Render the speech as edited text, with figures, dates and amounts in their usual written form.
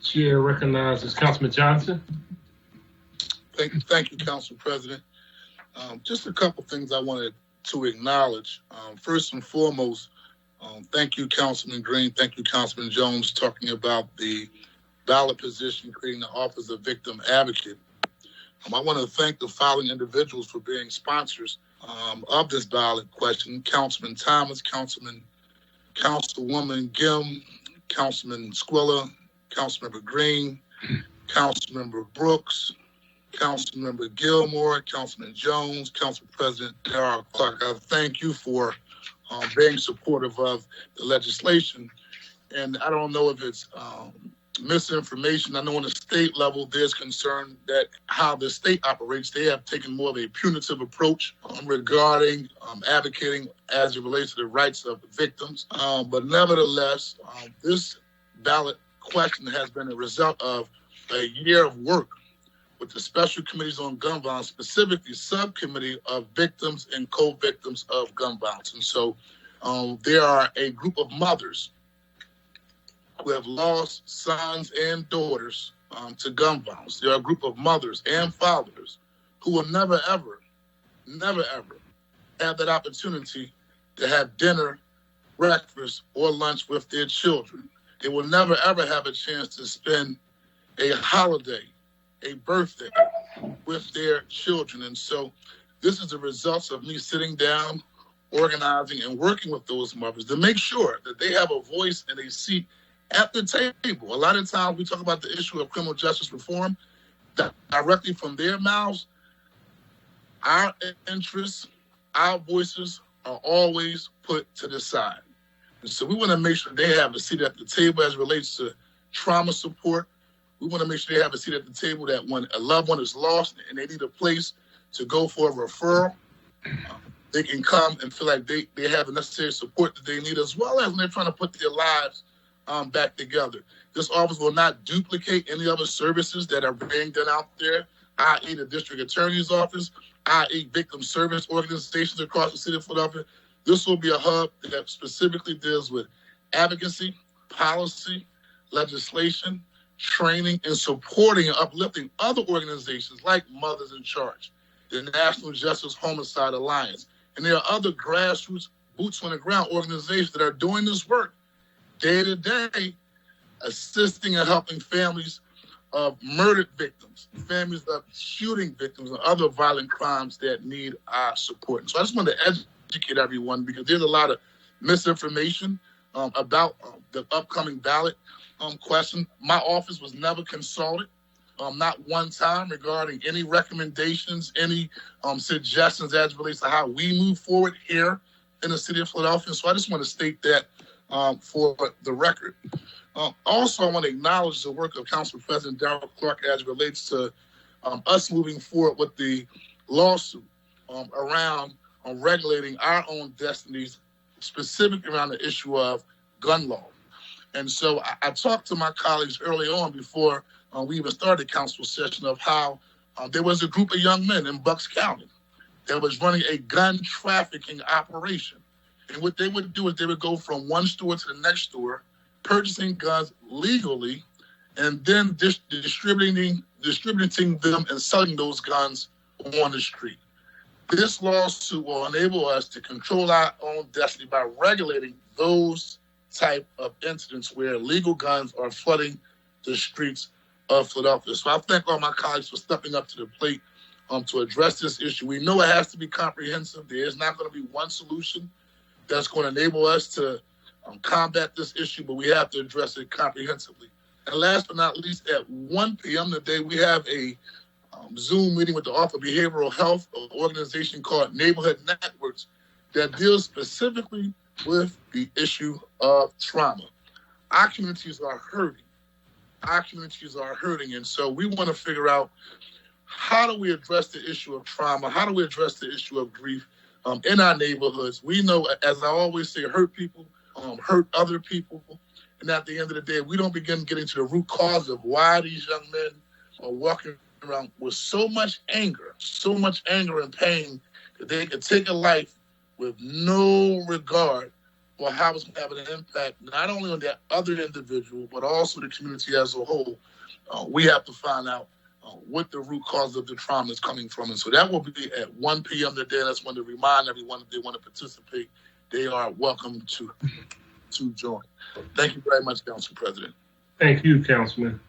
Chair recognizes Councilman Johnson. Thank you, Council President. Just a couple things I wanted to acknowledge. First and foremost, thank you, Councilman Green. Thank you, Councilman Jones, talking about the ballot position, creating the Office of Victim Advocate. I want to thank the following individuals for being sponsors of this ballot question: Councilman Thomas, Councilwoman Gim, Councilman Squilla, Councilmember Green, Councilmember Brooks, Councilmember Gilmore, Councilman Jones, Council President Darrell Clark. I thank you for being supportive of the legislation. And I don't know if it's misinformation. I know on the state level, there's concern that how the state operates, they have taken more of a punitive approach regarding advocating as it relates to the rights of the victims. But nevertheless, this ballot question has been a result of a year of work with the special committees on gun violence, specifically subcommittee of victims and co-victims of gun violence. And so there are a group of mothers who have lost sons and daughters to gun violence. There are a group of mothers and fathers who will never, ever have that opportunity to have dinner, breakfast, or lunch with their children. They will never, ever have a chance to spend a holiday, a birthday with their children. And so this is the results of me sitting down, organizing, and working with those mothers to make sure that they have a voice and a seat at the table. A lot of times we talk about the issue of criminal justice reform directly from their mouths. Our interests, our voices are always put to the side. And so we want to make sure they have a seat at the table as it relates to trauma support. We want to make sure they have a seat at the table that when a loved one is lost and they need a place to go for a referral, they can come and feel like they have the necessary support that they need, as well as when they're trying to put their lives back together. This office will not duplicate any other services that are being done out there, i.e. the district attorney's office, i.e. victim service organizations across the city of Philadelphia. This will be a hub that specifically deals with advocacy, policy, legislation, training, and supporting and uplifting other organizations like Mothers in Charge, the National Justice Homicide Alliance. And there are other grassroots, boots on the ground organizations that are doing this work day to day, assisting and helping families of murdered victims, families of shooting victims, and other violent crimes that need our support. And so I just want to educate everyone, because there's a lot of misinformation about the upcoming ballot question. My office was never consulted, not one time, regarding any recommendations, any suggestions as it relates to how we move forward here in the city of Philadelphia. So I just want to state that for the record. Also, I want to acknowledge the work of Council President Darrell Clark as it relates to us moving forward with the lawsuit around regulating our own destinies, specifically around the issue of gun law. And so I talked to my colleagues early on before we even started the council session of how there was a group of young men in Bucks County that was running a gun trafficking operation. And what they would do is they would go from one store to the next store, purchasing guns legally, and then distributing them and selling those guns on the street. This lawsuit will enable us to control our own destiny by regulating those type of incidents where legal guns are flooding the streets of Philadelphia. So I thank all my colleagues for stepping up to the plate to address this issue. We know it has to be comprehensive. There is not going to be one solution that's going to enable us to combat this issue, but we have to address it comprehensively. And last but not least, at 1 p.m. today, we have a Zoom meeting with the Office of Behavioral Health, an organization called Neighborhood Networks that deals specifically with the issue of trauma. Our communities are hurting. And so we want to figure out, how do we address the issue of trauma? How do we address the issue of grief in our neighborhoods? We know, as I always say, hurt people hurt other people. And at the end of the day, we don't begin getting to the root cause of why these young men are walking around with so much anger and pain that they could take a life with no regard or how it's having an impact not only on that other individual, but also the community as a whole, we have to find out what the root cause of the trauma is coming from. And so that will be at 1 p.m. today. That's when to remind everyone if they want to participate, they are welcome to join. Thank you very much, Council President. Thank you, Councilman.